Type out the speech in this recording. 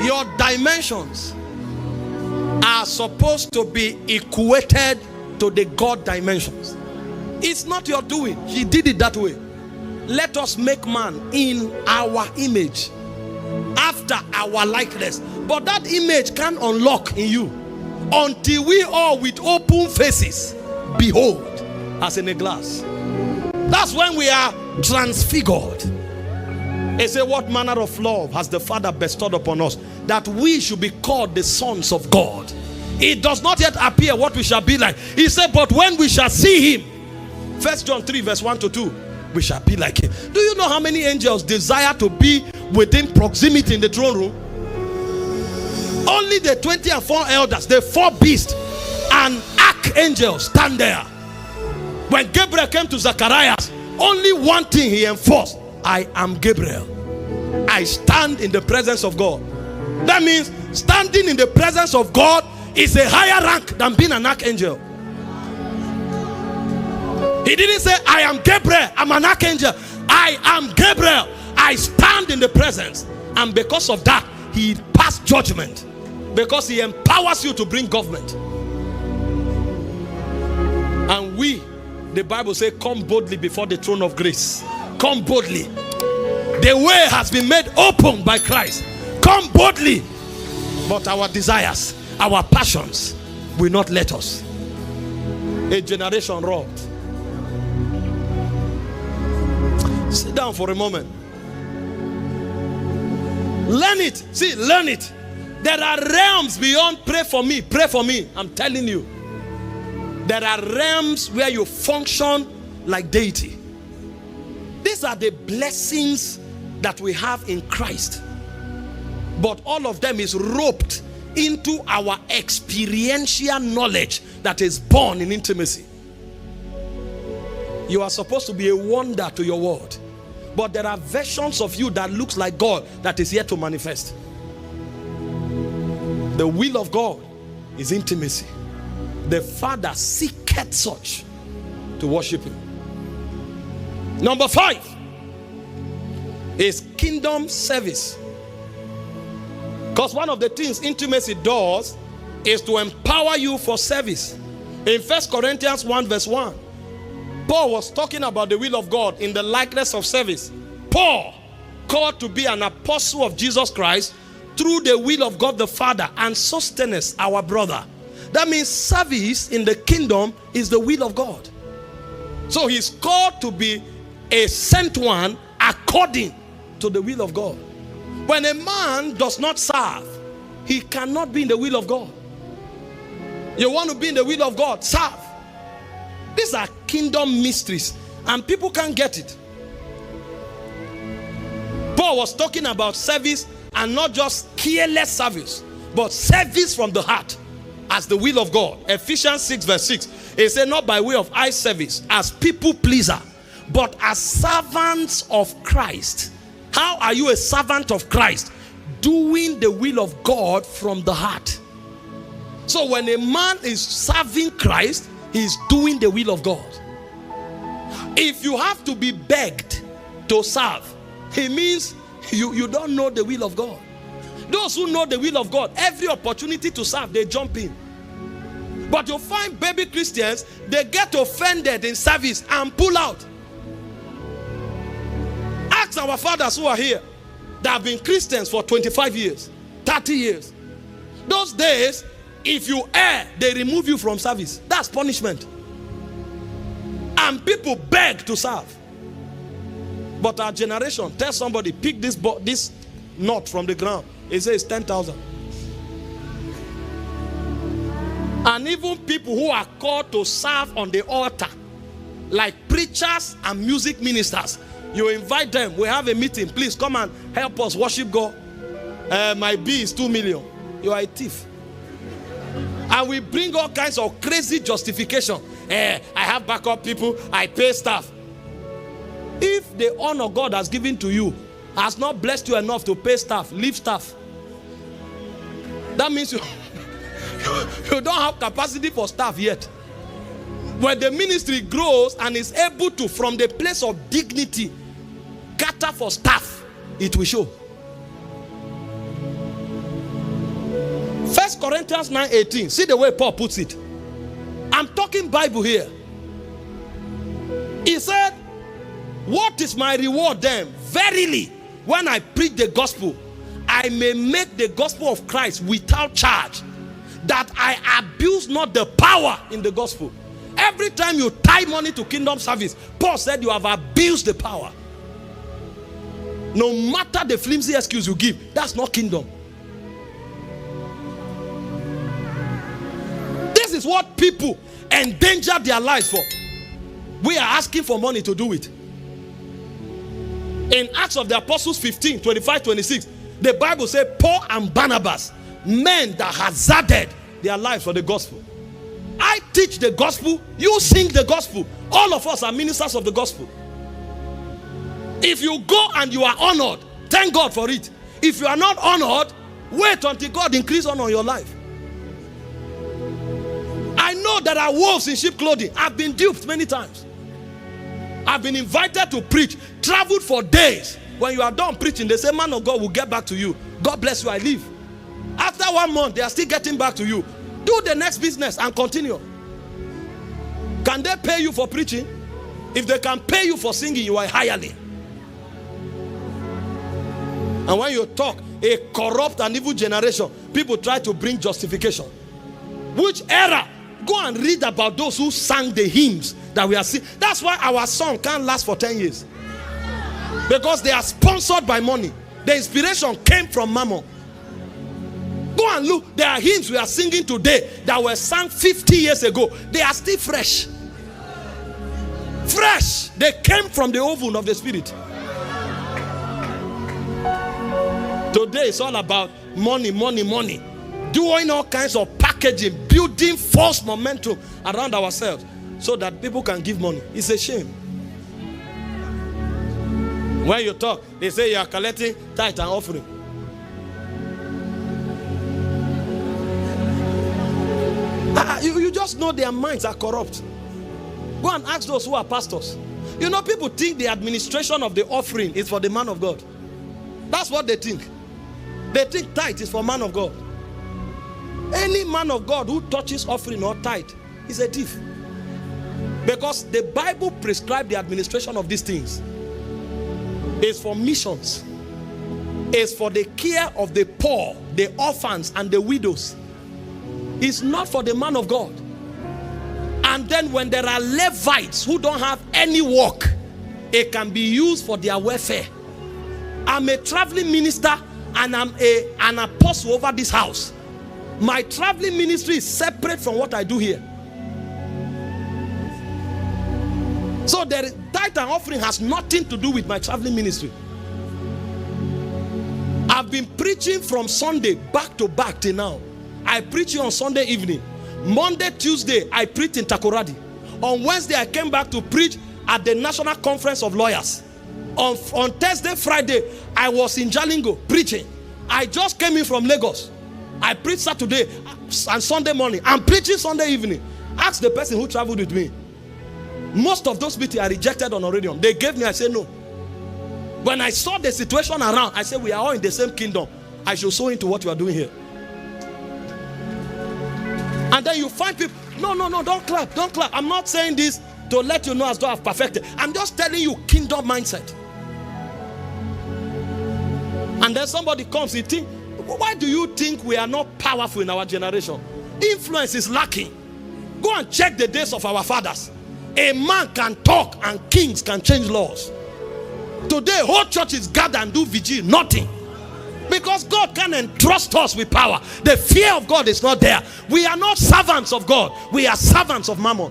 Your dimensions are supposed to be equated to the God dimensions. It's not your doing. He did it that way. Let us make man in our image, after our likeness. But that image can't unlock in you until we all with open faces behold as in a glass. That's when we are transfigured. He said, what manner of love has the Father bestowed upon us, that we should be called the sons of God? It does not yet appear what we shall be like. He said, but when we shall see him, 1 John 3 verse 1 to 2, we shall be like him. Do you know how many angels desire to be within proximity in the throne room? Only the 24 elders, the 4 beasts and archangels stand there. When Gabriel came to Zacharias, only one thing he enforced: I am Gabriel. I stand in the presence of God. That means standing in the presence of God is a higher rank than being an archangel. He didn't say, I am Gabriel, I'm an archangel. I am Gabriel. I stand in the presence. And because of that, he passed judgment. Because he empowers you to bring government. And we, the Bible says, come boldly before the throne of grace. Come boldly. The way has been made open by Christ. Come boldly. But our desires, our passions will not let us. A generation robbed. Sit down for a moment. Learn it. See, learn it. There are realms beyond pray for me, pray for me. I'm telling you. There are realms where you function like deity. These are the blessings that we have in Christ. But all of them is roped into our experiential knowledge that is born in intimacy. You are supposed to be a wonder to your world. But there are versions of you that looks like God that is yet to manifest. The will of God is intimacy. The Father seeketh such to worship him. Number 5 is kingdom service. Because one of the things intimacy does is to empower you for service. In 1 Corinthians 1 verse 1, Paul was talking about the will of God in the likeness of service. Paul, called to be an apostle of Jesus Christ through the will of God the Father, and Sosthenes, our brother. That means service in the kingdom is the will of God. So he's called to be a sent one according to the will of God. When a man does not serve, he cannot be in the will of God. You want to be in the will of God? Serve. These are kingdom mysteries, and people can't get it. Paul was talking about service, and not just careless service, but service from the heart as the will of God. Ephesians 6 verse 6, it said, not by way of eye service as people pleaser, but as servants of Christ. How are you a servant of Christ? Doing the will of God from the heart. So when a man is serving Christ, he's doing the will of God. If you have to be begged to serve, it means you don't know the will of God. Those who know the will of God, every opportunity to serve, they jump in. But you'll find baby Christians, they get offended in service and pull out. Ask our fathers who are here that have been Christians for 25 years, 30 years. Those days, if you err, they remove you from service. That's punishment. And people beg to serve. But our generation, tell somebody, pick this knot from the ground. It says 10,000. And even people who are called to serve on the altar, like preachers and music ministers, you invite them. We have a meeting. Please come and help us worship God. My bill is 2 million. You are a thief. And we bring all kinds of crazy justification. I have backup people. I pay staff. If the honor God has given to you has not blessed you enough to pay staff, leave staff. That means you don't have capacity for staff yet. When the ministry grows and is able to, from the place of dignity, cater for staff, it will show. Corinthians 9:18. See the way Paul puts it. I'm talking Bible here. He said, what is my reward then? Verily, when I preach the gospel, I may make the gospel of Christ without charge, that I abuse not the power in the gospel. Every time you tie money to kingdom service, Paul said you have abused the power. No matter the flimsy excuse you give, that's not kingdom. This is what people endanger their lives for. We are asking for money to do it. In Acts of the Apostles 15, 25, 26, the Bible says Paul and Barnabas, men that hazarded their lives for the gospel. I teach the gospel, you sing the gospel. All of us are ministers of the gospel. If you go and you are honored, thank God for it. If you are not honored, wait until God increase honor on your life. I know there are wolves in sheep clothing. I've been duped many times. I've been invited to preach, traveled for days. When you are done preaching, they say, man of God will get back to you. God bless you, I leave. After 1 month, they are still getting back to you. Do the next business and continue. Can they pay you for preaching? If they can pay you for singing, you are a hireling. And when you talk, a corrupt and evil generation, people try to bring justification. Which era? Go and read about those who sang the hymns that we are seeing. That's why our song can't last for 10 years. Because they are sponsored by money. The inspiration came from Mammon. Go and look. There are hymns we are singing today that were sung 50 years ago. They are still fresh. Fresh. They came from the oven of the Spirit. Today it's all about money, money, money. Doing all kinds of packaging, building false momentum around ourselves so that people can give money. It's a shame. When you talk, they say you are collecting tithe and offering. You just know their minds are corrupt. Go and ask those who are pastors. You know, people think the administration of the offering is for the man of God. That's what they think. They think tithe is for man of God. Any man of God who touches offering or tithe is a thief. Because the Bible prescribes the administration of these things. It's for missions. It's for the care of the poor, the orphans, and the widows. It's not for the man of God. And then when there are Levites who don't have any work, it can be used for their welfare. I'm a traveling minister and I'm an apostle over this house. My traveling ministry is separate from what I do here. So the tithe and offering has nothing to do with my traveling ministry. I've been preaching from Sunday back to back till now. I preach on Sunday evening. Monday, Tuesday, I preached in Takoradi. On Wednesday, I came back to preach at the National Conference of Lawyers. On Thursday, Friday, I was in Jalingo preaching. I just came in from Lagos. I preached Saturday and Sunday morning. I'm preaching Sunday evening. Ask the person who traveled with me. Most of those meetings I rejected on Orion. They gave me, I said no. When I saw the situation around, I said we are all in the same kingdom. I should sow into what you are doing here. And then you find people, no, don't clap, don't clap. I'm not saying this to let you know as though I've perfected. I'm just telling you kingdom mindset. And then somebody comes, he thinks, why do you think we are not powerful in our generation? Influence is lacking. Go and check the days of our fathers. A man can talk and kings can change laws. Today, whole churches gather and do vigil, nothing. Because God can entrust us with power. The fear of God is not there. We are not servants of God. We are servants of Mammon.